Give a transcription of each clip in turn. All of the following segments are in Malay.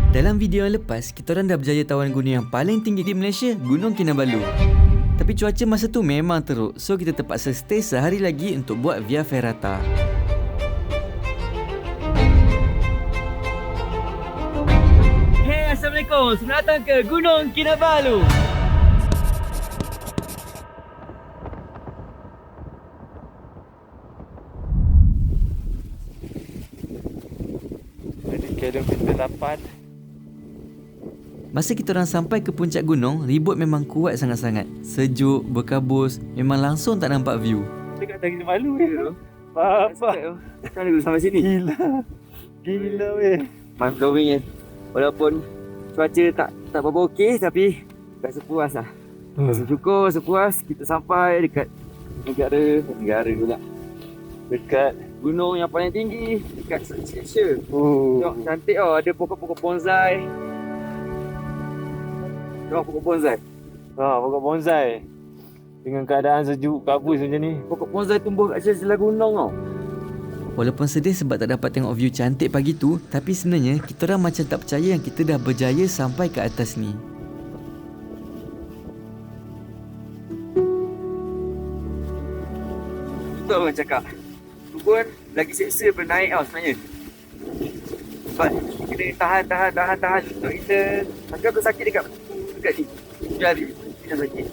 Dalam video yang lepas, kita orang dah berjaya tawan gunung yang paling tinggi di Malaysia, Gunung Kinabalu. Tapi cuaca masa tu memang teruk, so kita terpaksa stay sehari lagi untuk buat Via Ferrata. Hey, Assalamualaikum. Selamat datang ke Gunung Kinabalu. Jadi kilometer 8. Masa kita orang sampai ke puncak gunung, ribut memang kuat sangat-sangat. Sejuk, berkabus, memang langsung tak nampak view. Dekat tak malu je. Apa? Macam mana dulu sampai sini? Gila weh. Mind blowing kan. Walaupun cuaca tak berapa okey, tapi rasa puas lah. Rasa syukur, sepuas kita sampai dekat negara pula. Dekat gunung yang paling tinggi dekat Malaysia. Tengok cantik tau, ada pokok-pokok bonsai. Tengok pokok bonsai. Pokok bonsai. Dengan keadaan sejuk kabus macam ni. Pokok bonsai tumbuh kat sebelah gunung tau. Walaupun sedih sebab tak dapat tengok view cantik pagi tu, tapi sebenarnya kita orang macam tak percaya yang kita dah berjaya sampai ke atas ni. Betul orang cakap. Tu pun lagi seksa daripada naik tau sebenarnya. Sebab kena tahan untuk kita. Tapi aku sakit dekat ni. Jari. Kita sakit.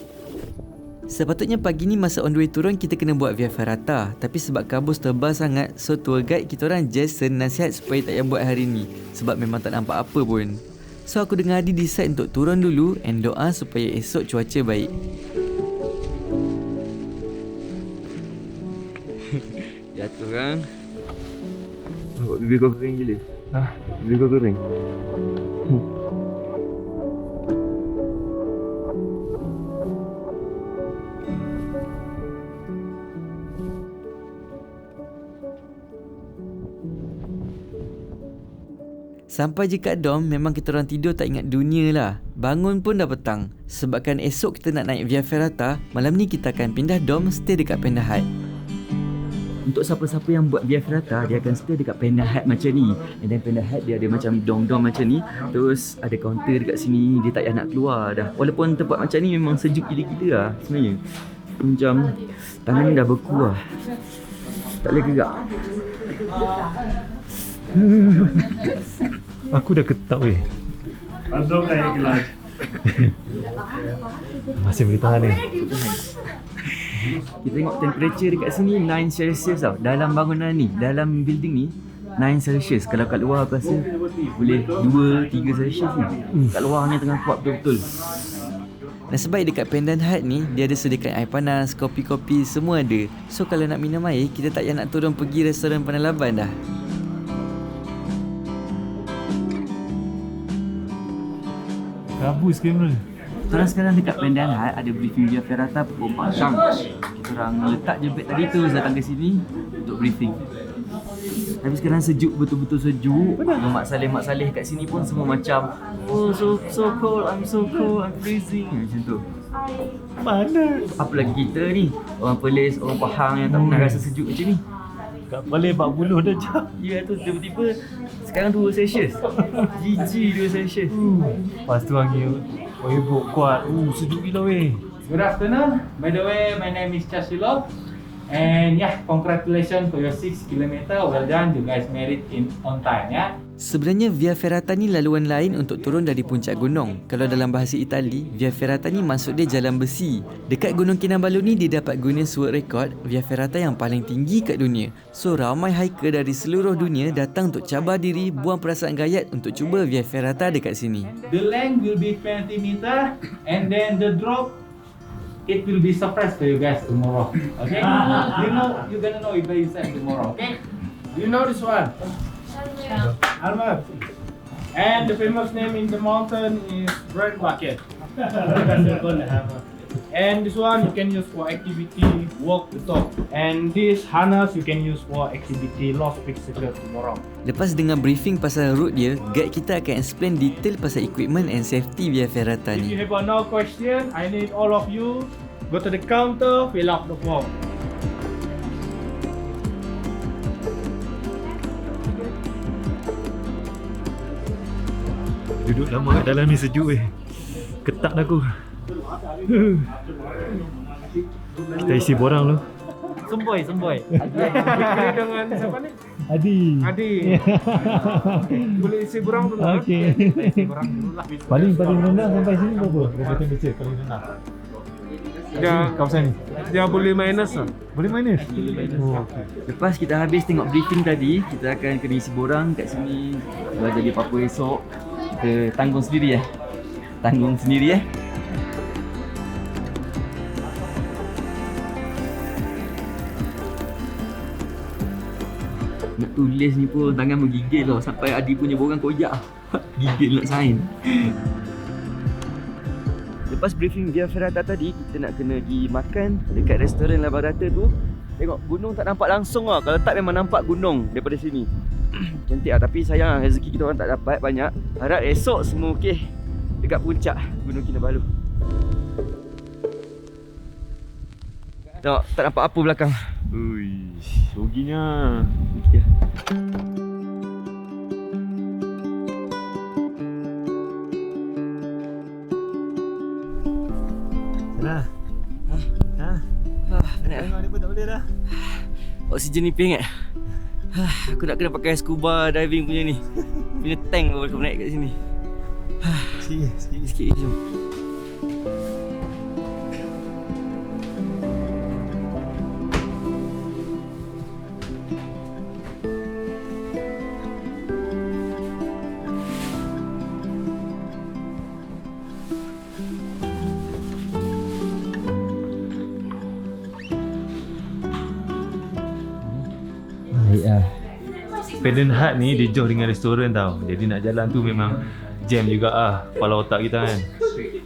Sepatutnya pagi ni masa on the way turun kita kena buat Via Ferrata, tapi sebab kabus tebal sangat, so tour guide kita orang Jason nasihat supaya tak payah buat hari ni sebab memang tak nampak apa pun. So aku dengan Adi decide untuk turun dulu and doa supaya esok cuaca baik. Jatuh kan. Nampak bibir kau kering gila. Bibir kau kering. Sampai je kat dom, memang kita orang tidur tak ingat dunia lah. Bangun pun dah petang. Sebabkan esok kita nak naik Via Ferrata, malam ni kita akan pindah dom, stay dekat Panda Hut. Untuk siapa-siapa yang buat Via Ferrata, dia akan stay dekat Panda Hut macam ni. And then Panda Hut dia ada macam dom-dom macam ni. Terus ada kaunter dekat sini, dia tak payah nak keluar dah. Walaupun tempat macam ni memang sejuk gila-gila lah sebenarnya. Macam tangan ni dah beku lah. Tak boleh gerak. Aku dah ketak weh. Masuk naik kelas. Masih boleh tahan ni. Kita tengok temperature dekat sini 9 Celsius tau. Dalam bangunan ni, dalam building ni 9 Celsius. Kalau kat luar aku rasa boleh 2-3 Celsius ni. Kat luar ni tengah kuat betul-betul. Nasib baik dekat Pandan Hut ni, dia ada sediakan air panas, kopi-kopi, semua ada. So kalau nak minum air, kita tak payah nak turun pergi restoran Pandan Laban dah. Kabus ke mana? Kita orang sekarang dekat Pandan Hut ada briefing Via Ferrata pukul 4 petang. Kita orang letak je beg tadi tu datang ke sini untuk briefing. Tapi sekarang sejuk, betul-betul sejuk. Mak Saleh kat sini pun semua macam so cold, I'm so cold, I'm freezing macam tu. Mana? Apa lagi kita ni, orang Perlis, orang Pahang yang tak pernah rasa sejuk macam ni. Kat boleh 40 dah jam. Ya tu tiba-tiba sekarang 2 Celsius. GG 2 Celsius. Lepas tu angin webok kuat. Sejuk gila weh. Good afternoon. By the way, my name is Chashilo. And yeah, congratulations for your 6 km. Well done, you guys made it on time ya. Sebenarnya Via Ferrata ni laluan lain untuk turun dari puncak gunung. Kalau dalam bahasa Itali, Via Ferrata ni maksud dia jalan besi. Dekat Gunung Kinabalu ni dia dapat Guinness World Record Via Ferrata yang paling tinggi kat dunia. So ramai hiker dari seluruh dunia datang untuk cabar diri, buang perasaan gayat untuk cuba Via Ferrata dekat sini. The length will be 20 meter and then the drop, it will be surprise for you guys tomorrow. Okay? You're gonna know it by yourself tomorrow. Okay? You know this one? Alma. And the famous name in the mountain is Bread Bucket. And this one you can use for activity, walk the top. And this harness you can use for activity, Lost Peak Secret tomorrow. Lepas dengar briefing pasal route dia, guide kita akan explain detail pasal equipment and safety Via Ferrata If ni. you have no question, I need all of you go to the counter, fill out the form. Duduk lama kat dalam ni sejuk Ketak dah aku. Kita isi borang dulu. Semboi. Dengan siapa ni? Adi. Boleh isi borang dulu. Okey. Isi borang dulu lah. Paling rendah sampai sini berapa? Berapa temperature paling rendah? Kawasan ni. Dia boleh minus lah. Boleh minus? Oh. Lepas kita habis tengok briefing tadi, kita akan kena isi borang kat sini. Kalau jadi apa-apa esok, kita tanggung sendiri Nak tulis ni pun tangan menggigil tau. Sampai Adi punya borang koyak. Gigil nak sign. Lepas briefing Via Ferrata tadi, kita nak kena pergi makan dekat restoran Labrador tu. Tengok gunung tak nampak langsung lah. Kalau tak memang nampak gunung daripada sini. Cantik lah, tapi sayang rezeki kita orang tak dapat banyak. Harap esok semua okey dekat puncak Gunung Kinabalu. Tengok, tak nampak apa belakang. Ui, ruginya. Okay. Sana. Penat lah. Ni pun tak boleh dah. Oksigen ni ping aku nak kena pakai scuba diving punya ni. Punya tank baru aku naik kat sini. Sikit jom. Pendant Hut ni dia jauh dengan restoran tau. Jadi nak jalan tu memang jam juga kepala otak kita kan.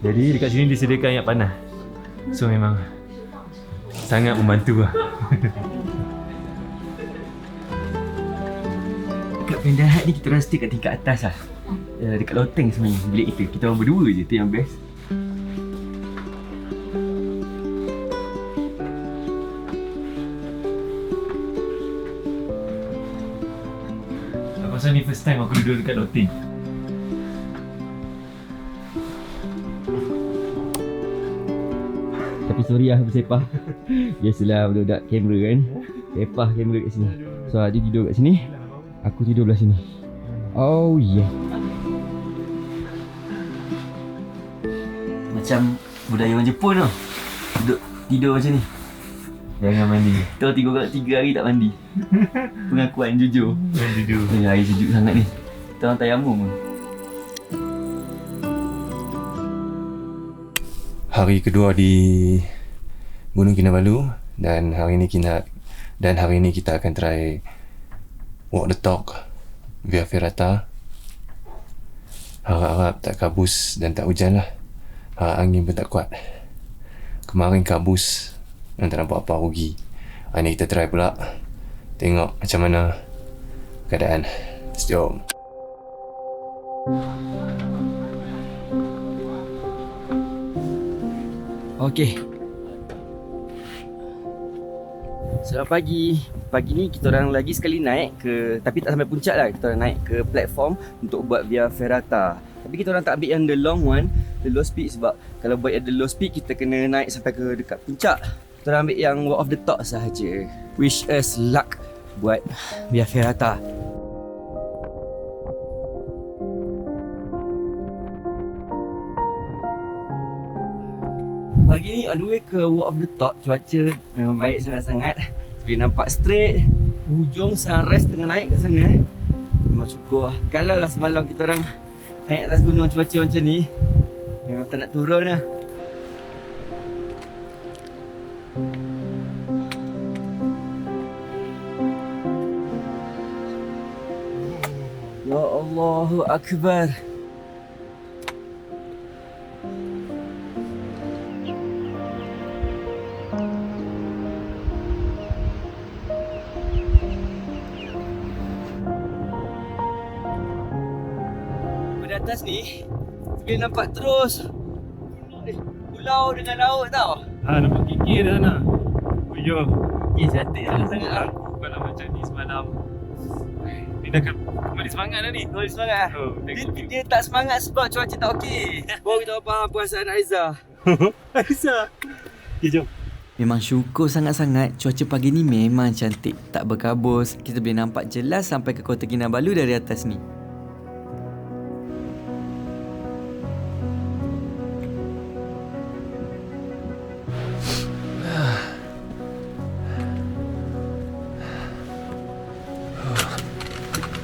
Jadi dekat sini disediakan air panas. So memang sangat membantu lah. Dekat Pendant Hut ni kita orang stay kat tingkat atas lah. Dekat loteng sebenarnya bilik kita orang berdua je, tu yang best. Pasal ni first time aku duduk dekat loteng. Tapi sorry lah bersepah. Biasalah budak-budak kamera kan. Sepah kamera kat sini. So dia tidur kat sini, aku tidur belah sini. Oh yeah. Macam budaya orang Jepun tau. Duduk tidur macam ni. Jangan mandi. Tahu 3 hari tak mandi. Pengakuan jujur. Jujur. Air sejuk sangat ni. Kita orang tayamum pun. Hari kedua di Gunung Kinabalu dan hari ni kita akan try walk the talk Via Ferrata. Harap-harap tak kabus dan tak hujan lah. Angin pun tak kuat. Kemarin kabus dan tak nampak apa, rugi. Hari ni kita try pula. Tengok macam mana keadaan. Jom. Okey. Selamat pagi. Pagi ni kita orang lagi sekali naik ke, tapi tak sampai puncak lah. Kita orang naik ke platform untuk buat Via Ferrata. Tapi kita orang tak ambil yang the long one, the low speed, sebab kalau buat yang the low speed kita kena naik sampai ke dekat puncak. Kita orang ambil yang walk of the talk sahaja. Wish us luck buat Via Ferrata. Pagi ni on the way ke walk of the talk, cuaca memang baik sangat-sangat. Boleh nampak straight hujung sunrise tengah naik kat sana. Memang syukur lah. Kalau lah semalam kita orang naik atas gunung cuaca macam ni, memang tak nak turun lah. Ya Allahu Akbar. Di atas ni boleh nampak terus pulau dengan laut tau. Nampak kikir dah nak. Oh ya. Cantik lah sangat lah. Bukanlah macam ni semalam. Ni dah kembali semangat dah ni. Kembali semangat. Oh, Dia tak semangat sebab cuaca tak okey. Baru kita faham perasaan Aizah. Aizah. Okay, jom. Memang syukur sangat-sangat cuaca pagi ni memang cantik. Tak berkabus, kita boleh nampak jelas sampai ke Kota Kinabalu dari atas ni.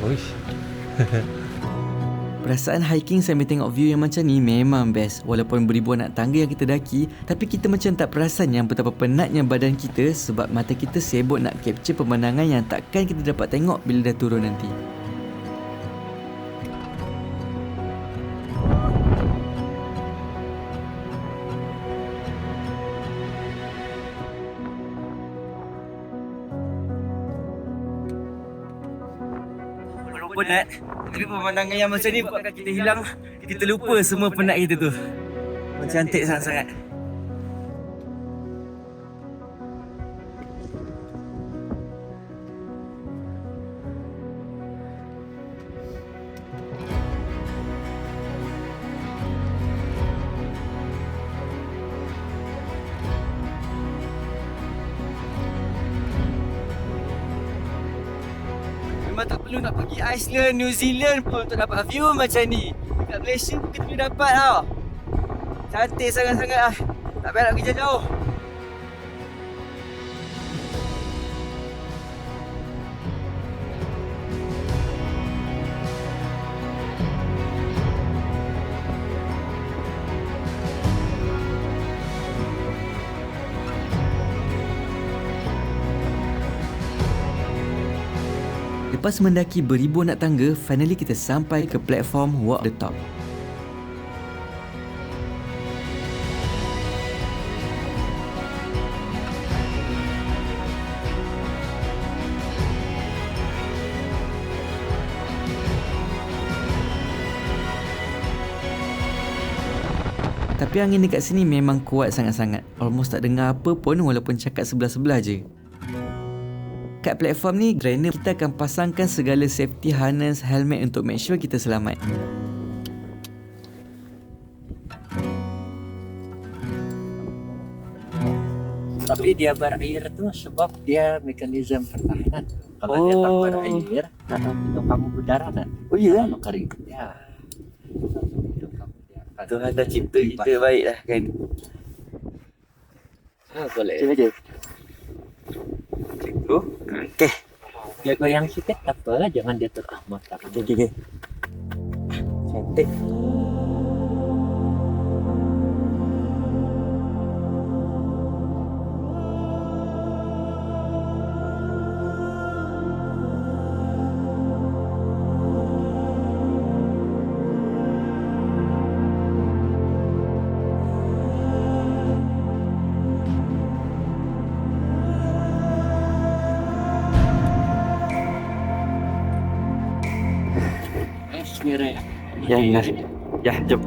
Oish. Perasaan hiking sambil tengok view yang macam ni memang best. Walaupun beribuan anak tangga yang kita daki, tapi kita macam tak perasan yang betapa penatnya badan kita sebab mata kita sibuk nak capture pemandangan yang takkan kita dapat tengok bila dah turun nanti. Penat. Tapi pemandangan yang macam ni buatkan kita hilang. Kita lupa semua penat kita tu. Cantik sangat-sangat. Memang tak perlu nak pergi Iceland, New Zealand pun untuk dapat view macam ni. Dekat Malaysia pun kita boleh dapat tau. Cantik sangat-sangat lah. Tak payah nak kerja jauh. Lepas mendaki beribu anak tangga, finally kita sampai ke platform Walk the Top. Tapi angin dekat sini memang kuat sangat-sangat. Almost tak dengar apa pun walaupun cakap sebelah-sebelah je. Kat platform ni, trainer kita akan pasangkan segala safety harness, helmet untuk make sure kita selamat. Tapi dia berair tu sebab dia mekanisme pertahanan. Kalau dia tak berair, itu kamu berdarah kan? Oh iya? Kalau kering. Ya. Itu kamu dia akan. Tuhan dah cipta kita baik lah kan. Boleh. Macam aja. Oh, okey. Dia goyang sikit tak apa, jangan dia terahmat. Okey. Cantik. Ya, jom.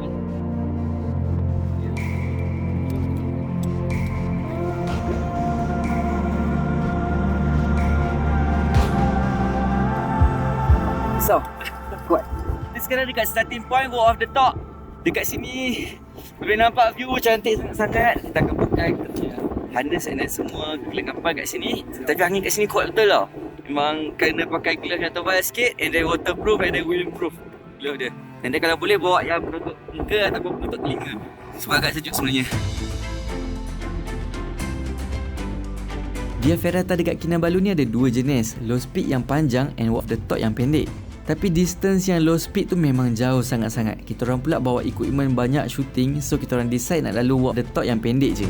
So, kuat. Kita sekarang dekat starting point Walk of the Top. Dekat sini boleh nampak view cantik sangat-sangat. Kita akan pakai harness dan semua kelengkapan kat sini. Tapi angin kat sini kuat betul tau. Memang kena pakai glove yang tebal sikit, and then waterproof and then windproof glove dia. Dan dia kalau boleh bawa yang penutup muka ataupun penutup telinga sebab agak sejuk sebenarnya. Via Ferrata dekat Kinabalu ni ada dua jenis, low speed yang panjang and Walk the Top yang pendek. Tapi distance yang low speed tu memang jauh sangat-sangat. Kita orang pula bawa equipment banyak shooting, so kita orang decide nak lalu Walk the Top yang pendek je.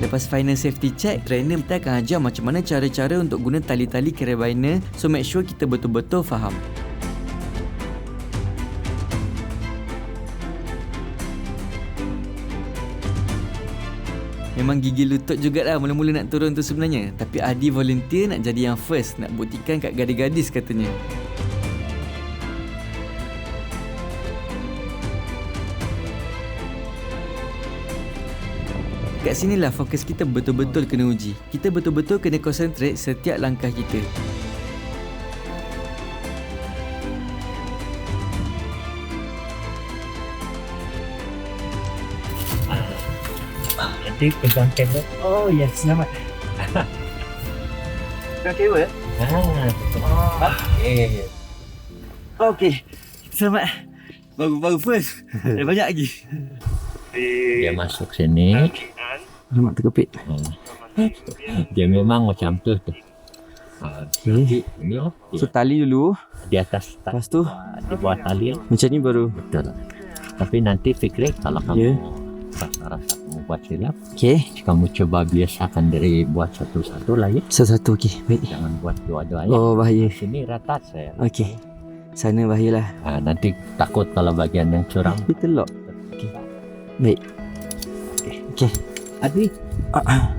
Lepas final safety check, trainer kita akan ajar macam mana cara-cara untuk guna tali-tali carabiner, so make sure kita betul-betul faham. Memang gigi lutut jugalah mula-mula nak turun tu sebenarnya. Tapi Adi volunteer nak jadi yang first, nak buktikan kat gadis-gadis katanya. Kat sinilah fokus kita betul-betul kena uji. Kita betul-betul kena concentrate setiap langkah kita. Nanti pegang kabel. Oh ya, selamat. Pegang kabel? Okay. Okey. Selamat. Baru first. Ada banyak lagi. Dia masuk sini. Alamak terkepit. Dia memang macam tu. Okey. Ini lah. So tali dulu. Di atas Lepas tu di bawah tali. macam ni baru. Betul. Tapi nanti fikir kalau kamu Ya. rasa kamu buat silap, Okey. kamu coba biasakan dari buat satu-satu lah ya. Satu-satu okey. Baik. Jangan buat dua-duanya. Oh bahaya. Sini rata saya. Okey. Sana bahayalah. Nanti takut kalau bagian yang curang. Kita lock. Baik. Okey. Adi,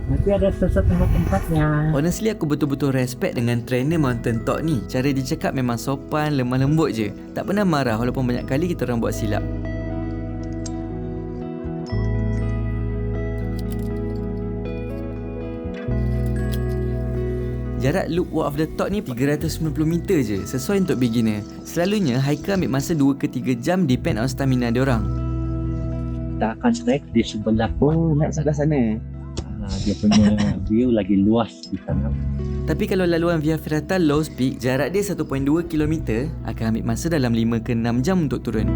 nanti ada sesuatu tempatnya. Honestly aku betul-betul respect dengan trainer Mountain Talk ni. Cara dia cakap memang sopan, lemah lembut je. Tak pernah marah walaupun banyak kali kita orang buat silap. Jarak loop walk of the talk ni 390 meter je, sesuai untuk beginner. Selalunya hiker ambil masa 2 ke 3 jam depend on stamina diorang. Kita akan naik di sebelah pun. Nak sebelah sana. Dia punya view lagi luas di sana. Tapi kalau laluan Via Ferrata low speed, jarak dia 1.2 km, akan ambil masa dalam 5 ke 6 jam untuk turun.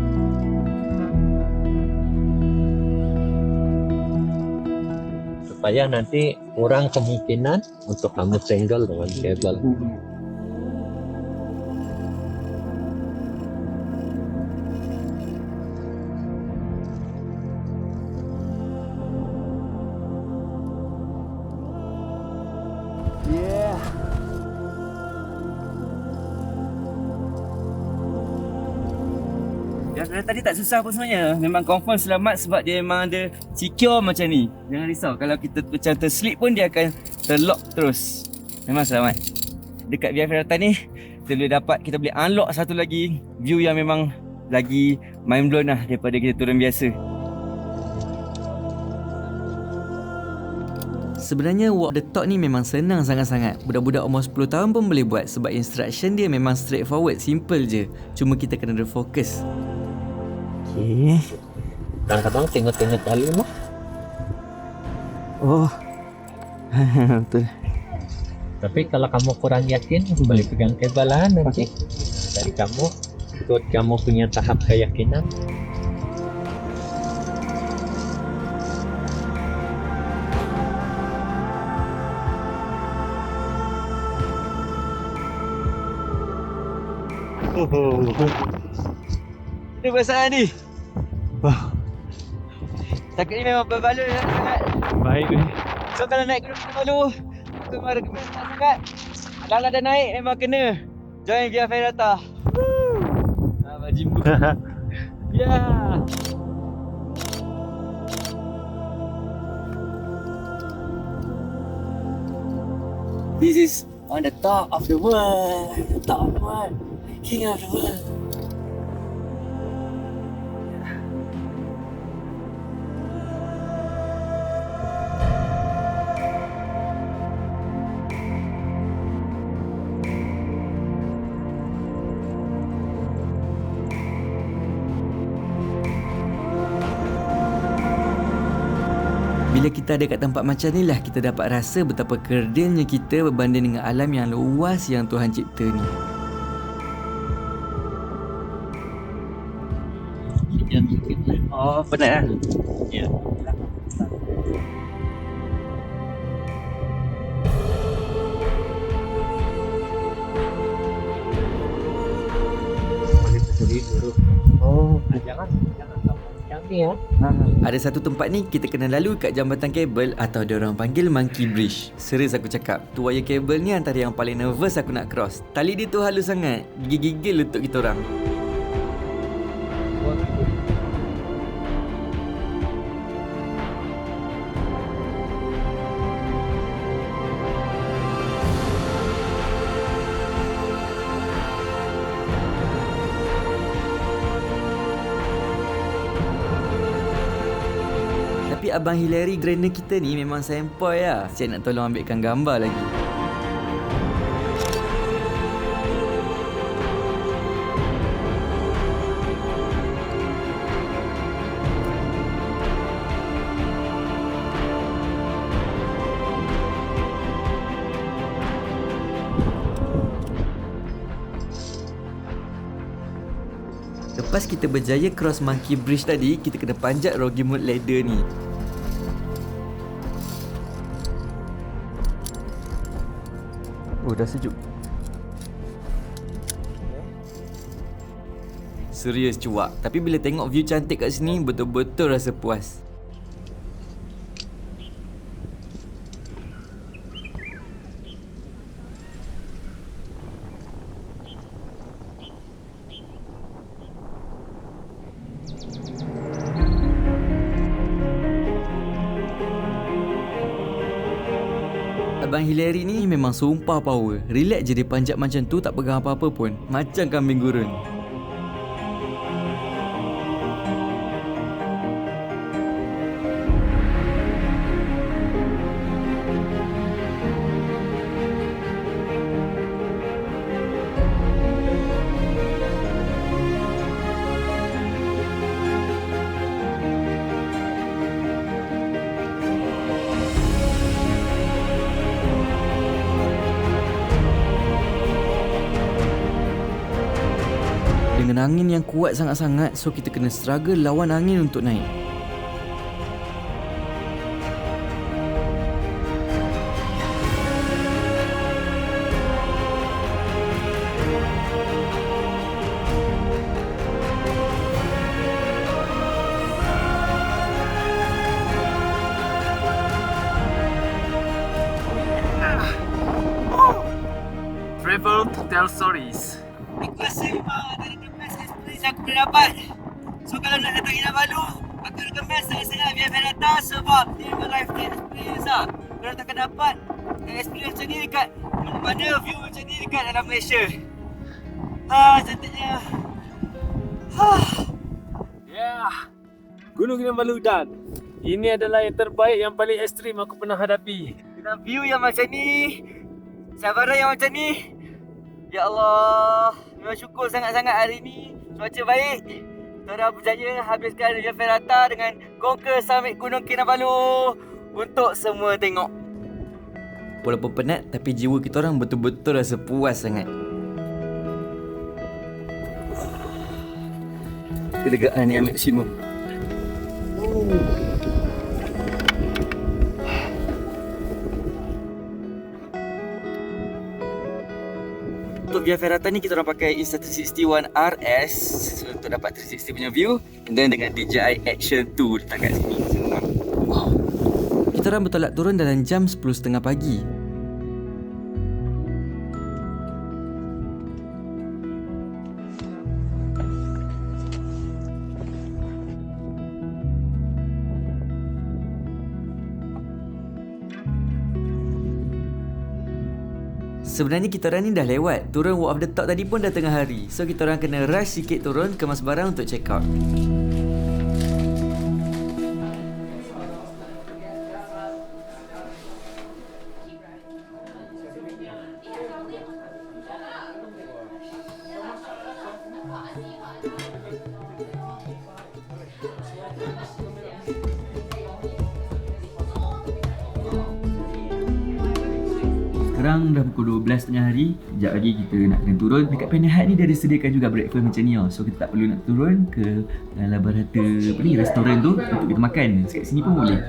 Supaya nanti kurang kemungkinan untuk kamu senggol dengan kabel. Yang tadi tak susah pun sebenarnya. Memang confirm selamat sebab dia memang ada secure macam ni. Jangan risau. Kalau kita macam terslip pun dia akan terlock terus. Memang selamat. Dekat Via Ferrata ni kita boleh unlock satu lagi view yang memang lagi mind blown lah daripada kita turun biasa. Sebenarnya walk the talk ni memang senang sangat-sangat. Budak-budak umur 10 tahun pun boleh buat sebab instruction dia memang straightforward, simple je. Cuma kita kena ada fokus. Okey. Kadang-kadang tengok-tengok tali mah. Oh. Betul. Tapi kalau kamu kurang yakin, boleh pegang kabel lah nanti. Dari kamu, ikut kamu punya tahap keyakinan. Ini perasaan ni. Wah. Takut ni memang berbaloi sangat. Baik ni. So kalau naik gunung Kinabalu, aku memang recommend sangat. Kalau dah naik memang kena join Via Ferrata. Bajimbu. Ya. This is on the top of the world. The top of the world. King of the world. Bila kita ada kat tempat macam ni lah kita dapat rasa betapa kerdilnya kita berbanding dengan alam yang luas yang Tuhan cipta ni. Oh, penat lah. Ya. Boleh berdiri dulu. Oh, Jangan macam ni ya. Ada satu tempat ni kita kena lalu kat jambatan kabel atau diorang panggil Monkey Bridge. Serius aku cakap, tu wire kabel ni antara yang paling nervous aku nak cross. Tali dia tu halus sangat, gigil-gigil lutut kita orang. Tapi Tapi Abang Hillary trainer kita ni memang sempoi lah. Siap nak tolong ambilkan gambar lagi. Lepas kita berjaya cross Monkey Bridge tadi, kita kena panjat Rocky Mountain ladder ni. Oh, dah sejuk. Serius cuak. Tapi bila tengok view cantik kat sini, betul-betul rasa puas. Abang Hillary ni memang sumpah power. Relax je dia panjat macam tu, tak pegang apa-apa pun. Macam kambing gurun. Dengan angin yang kuat sangat-sangat, so kita kena struggle lawan angin untuk naik. Travel to tell stories. Aku rasa memang antara the best experience aku pernah dapat. So kalau nak datang Kinabalu, aku recommend sangat-sangat Via Ferrata sebab dia memang lifetime experience lah. Kalau takkan dapat experience macam ni dekat mana view macam ni dekat dalam Malaysia. Cantiknya. Gunung Kinabalu dan ini adalah yang terbaik, yang paling ekstrim aku pernah hadapi. Dengan view yang macam ni, sabaran yang macam ni, ya Allah, memang syukur sangat-sangat hari ni. Cuaca baik. Kita dah berjaya habiskan Via Ferrata dengan conquer summit Gunung Kinabalu untuk semua tengok. Walaupun penat, tapi jiwa kita orang betul-betul rasa puas sangat. Kelegaan yang maksimum. Untuk Via Ferrata ni kita orang pakai Insta360 ONE RS untuk dapat 360 punya view, dan dengan DJI Action 2 letak kat sini. Wow. Kita orang bertolak turun dalam jam 10.30 pagi. Sebenarnya kita orang ni dah lewat. Turun Walk of the Talk tadi pun dah tengah hari. So kita orang kena rush sikit turun, kemas barang untuk check out. Sekarang dah pukul 12 tengah hari. Sekejap lagi kita nak kena turun. Dekat Panda Hut ni dia ada sediakan juga breakfast macam ni tau. So kita tak perlu nak turun ke labarata apa ni, restoran tu untuk kita makan. Dekat sini pun boleh.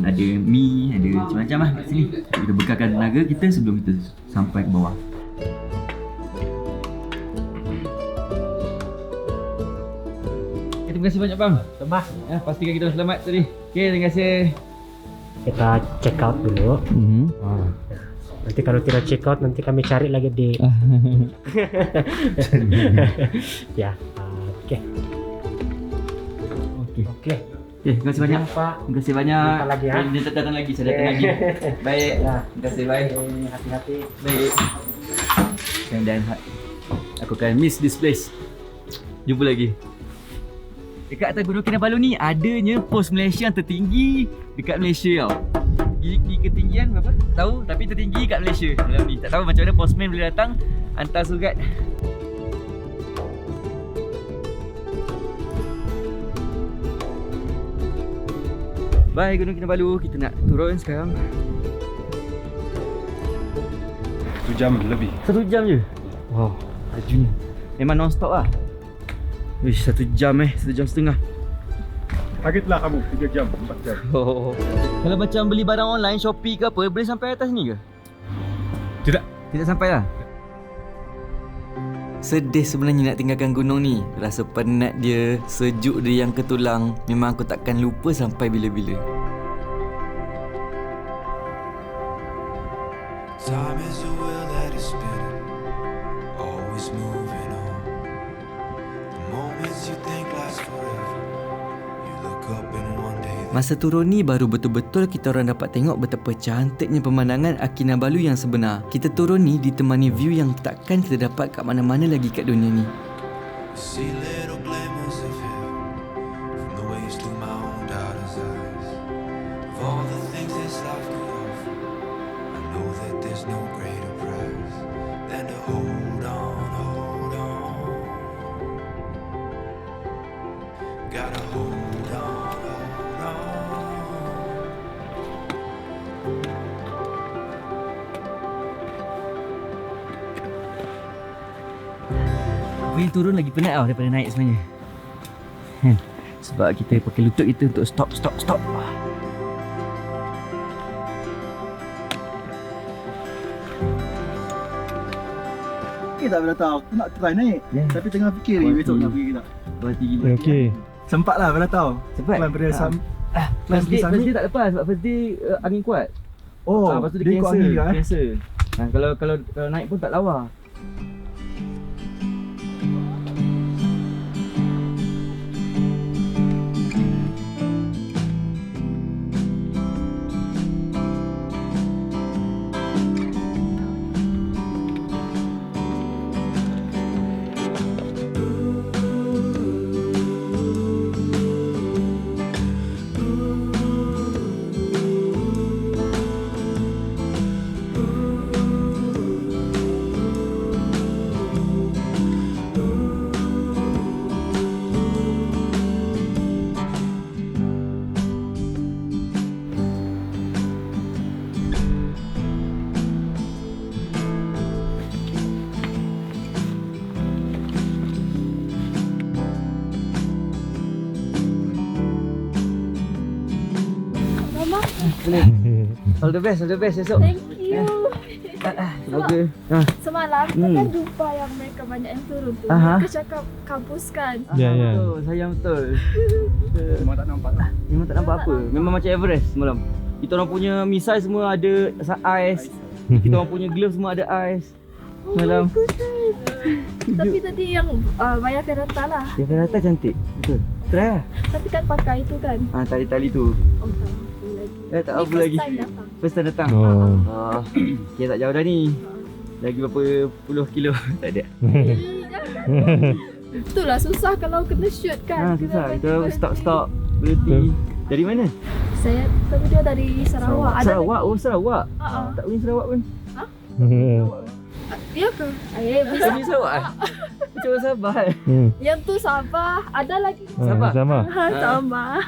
Ada mi, ada macam-macam lah kat sini. Kita bekalkan tenaga kita sebelum kita sampai ke bawah. Okay, terima kasih banyak bang. Sama. Ya, pastikan kita selamat tadi. Okay, terima kasih. Kita check out dulu. Nanti kalau tidak check out, nanti kami cari lagi di. Ya, oke. Oke, terima kasih banyak Pak. Terima kasih banyak. Jumpa lagi ya. Dia datang lagi, saya datang lagi. Baik. Ya. Terima kasih, baik. Hati-hati. Baik. Dan aku akan miss this place. Jumpa lagi. Dekat atas Gunung Kinabalu ni adanya pos Malaysia yang tertinggi dekat Malaysia tau. Di ketinggian berapa? Tak tahu, tapi tertinggi kat Malaysia malam ni. Tak tahu macam mana postman boleh datang hantar surat. Bye Gunung Kinabalu, kita nak turun sekarang. 1 jam lebih. 1 jam je? Wow, lajunya. Memang non-stop lah. Wish, 1 jam 1 jam setengah. Kagetlah kamu, 3 jam, 4 jam. Oh. Kalau macam beli barang online, Shopee ke apa, boleh sampai atas ni ke? Tidak. Tidak sampai lah. Sedih sebenarnya nak tinggalkan gunung ni. Rasa penat dia, sejuk dia yang ke tulang. Memang aku takkan lupa sampai bila-bila. Time is a wheel that is spinning, always moving on. The moments you think last forever, you look up and one day Masa turun ni baru betul-betul kita orang dapat tengok betapa cantiknya pemandangan Kinabalu yang sebenar. Kita turun ni ditemani view yang takkan kita dapat kat mana-mana lagi kat dunia ni. you see little glimmers of heaven from the waves through my own daughter's eyes. Of all the things this life could offer, I know that there's no greater prize than to hold on, hold on. Gotta hold on, hold on. Wheel turun lagi penat tau daripada naik sebenarnya. Sebab kita pakai lutut kita untuk stop. Okey tak Berata? Aku nak try naik. Tapi tengah fikir lagi besok nak pergi ke tak. Berhati gila. Okey. Sempat lah Berata. Sempat? Plan pada First day tak lepas sebab first day angin kuat. Oh, lepas tu dia ikut angin juga cancel. Kalau naik pun tak lawa. All the best esok. Thank you. Semoga. Semalam kita kan jumpa yang mereka banyak yang turun tu. Mereka cakap kabuskan. Ya. Betul, sayang betul. Memang tak nampak lah. Memang tak nampak apa. Memang macam Everest semalam. Kita orang punya misai semua ada ais. Kita orang punya glove semua ada ais. Semalam. Tapi tadi yang Maya Ferrata lah. Dia Ferrata cantik. Betul. Try lah. Tapi kan pakai itu kan. Tali-tali tu. Oh tak mampu lagi. Tak apa lagi. First time datang. First time datang. Okay, tak jauh dah ni. Lagi berapa puluh kilo. Tak ada. Itulah susah kalau kena shoot kan. Susah. Kita stop berhenti. Dari mana? Saya video dari Sarawak. Sarawak? Oh Sarawak. Tak punya Sarawak pun. Ya ke? Tak punya Sarawak eh? Macam orang Sabah eh? Yang tu Sabah. Ada lagi. Sabah? Sama. Sama.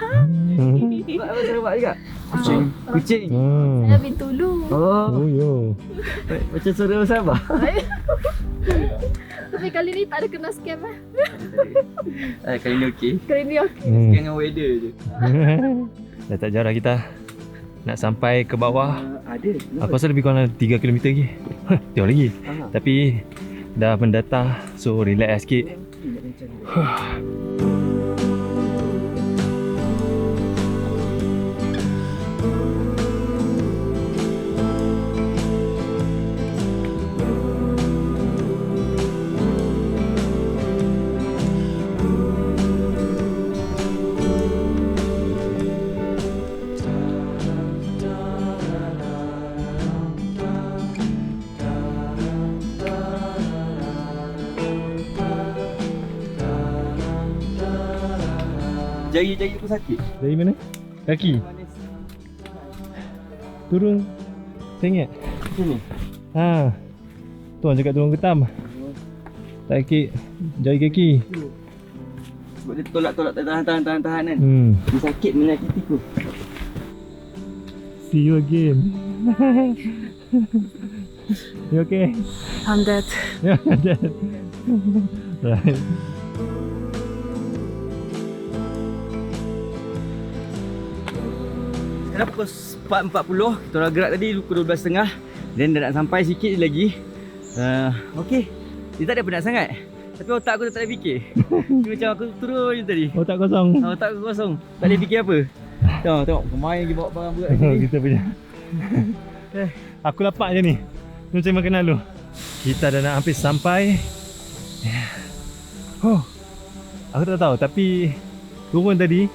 Apa Sarawak juga? Kucing. Saya Bintulu. Oh yo. Macam suara orang Sabah. Tapi kali ni tak ada kena scam eh. Kali ni okey. Kali ni okey. Scam dengan weather je. Dah tak jauh dah kita. Nak sampai ke bawah. Ada. Aku rasa lebih kurang 3 km lagi. Jauh lagi. Tapi dah mendata, so relax sikit. Jari-jari aku sakit. Dari mana? Kaki. Turun sengit. Sini. Ha. Tuan cakap turun ketam. Sakit jari kaki. Sebab dia tolak-tolak tahan kan. Dia sakit menyakiti ku. See you again. You okay? I'm dead. Yeah, dead. Right. Sekarang pukul 4.40. Kita orang gerak tadi pukul 12.30. Dan dah nak sampai sikit lagi. Okay. Dia tak ada penat sangat. Tapi otak aku tak ada fikir. Dia macam aku turun je tadi. Otak kosong. Otak aku kosong. Tak boleh fikir apa. Tengok pemain lagi bawa barang berat sini. Kita punya. Aku lapar je ni. Macam makan lalu. Kita dah nak hampir sampai. Oh. Aku tak tahu tapi turun tadi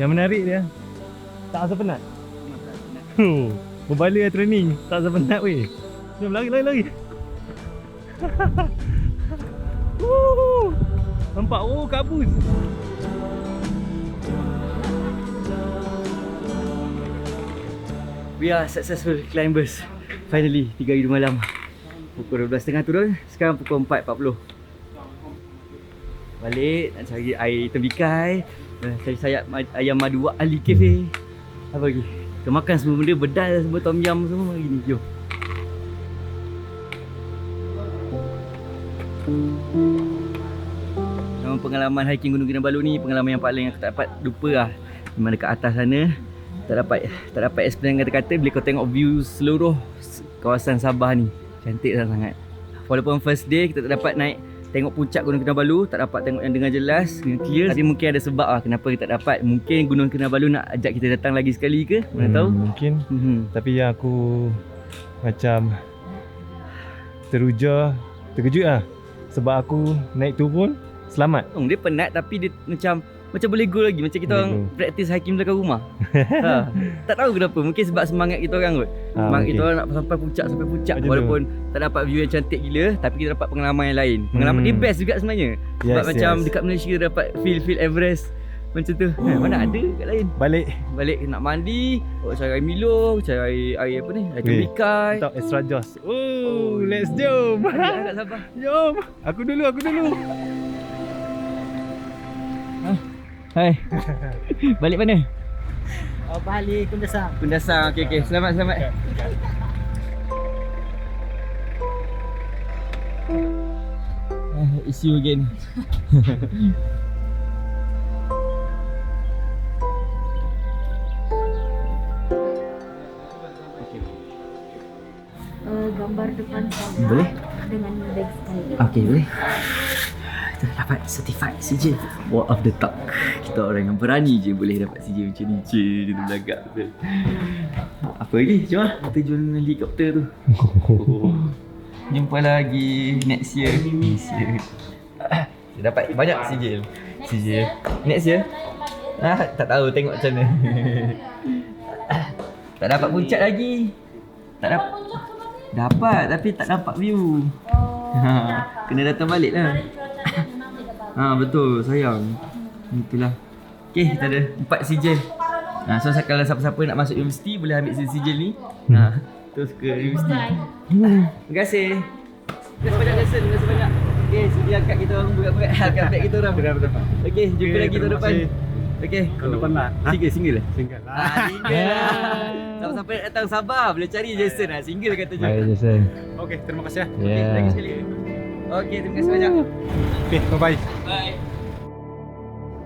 yang menarik dia tak rasa penat. Berbalik training tak rasa penat weh. Jom lari. Nampak kabus. We are successful climbers. Finally 3 hari 2 malam. Pukul 12.30 turun. Sekarang pukul 4.40. Balik nak cari air tembikai, cari sayap ayam madu Wak Ali Cafe. Apa lagi? Kita makan semua benda, bedal semua, tom yum semua hari ni. Jom. Memang pengalaman hiking Gunung Kinabalu ni pengalaman yang paling aku tak dapat lupa lah. Memang dekat atas sana tak dapat explain kata-kata. Bila kau tengok view seluruh kawasan Sabah ni, cantik sangat. Walaupun first day kita tak dapat naik tengok puncak Gunung Kinabalu, tak dapat tengok yang dengan jelas, dengan clear. Tapi mungkin ada sebab lah kenapa kita tak dapat. Mungkin Gunung Kinabalu nak ajak kita datang lagi sekali ke? Mana tahu? Mungkin. Tapi yang aku macam terkejut lah. Sebab aku naik turun selamat. Dia penat tapi dia macam boleh go lagi. Macam kita orang practice hiking belakang rumah. Tak tahu kenapa. Mungkin sebab semangat kita orang kot. Semangat kita orang nak sampai puncak. Walaupun tak dapat view yang cantik gila, tapi kita dapat pengalaman yang lain. Pengalaman dia best juga sebenarnya. Sebab macam dekat Malaysia kita dapat feel Everest macam tu. Mana ada kat lain. Balik nak mandi, cari air Milo, cari air apa ni? Air tembikai. Tak extra jos. Let's jom. Tak sabar. Jom. Aku dulu. Hai. Balik mana? Balik Kundasang. Okey. Selamat. It's you again. Gambar depan saya. Boleh? Dengan bag sekali. Okey, boleh. Kita dah dapat certified CJ Walk of the Talk. Kita orang yang berani je boleh dapat CJ macam ni. Dia tu belagak betul. Apa lagi? Jom lah. Kita jual helikopter tu. Jumpa lagi next year. Kita dapat banyak CJ. Next year? Tak tahu, tengok macam mana. Tak dapat puncak lagi. Dapat tapi tak dapat view. Kena datang balik lah. Betul, sayang. Itulah. Okay, kita ada 4 sijil. So kalau siapa-siapa nak masuk universiti boleh ambil sijil ni. Terus ke universiti. Terima kasih. Terima kasih banyak lesson. Terima kasih banyak. Okay, sudi angkat kita orang berat-berat. Angkat beg kita orang. Betul. Okay, jumpa lagi tahun depan. Okay, tahun depan lah. Single lah. Single lah. Siapa-siapa nak datang Sabah boleh cari Jason lah. Single kata je. Baik Jason. Okay, terima kasih. Okay, lagi sekali. Okay, terima kasih banyak. Okay, bye-bye. Bye.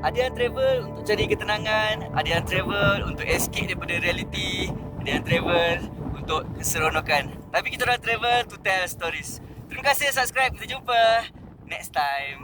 Ada yang travel untuk cari ketenangan, ada yang travel untuk escape daripada reality, ada yang travel untuk keseronokan. Tapi kita orang travel to tell stories. Terima kasih, subscribe. Kita jumpa next time.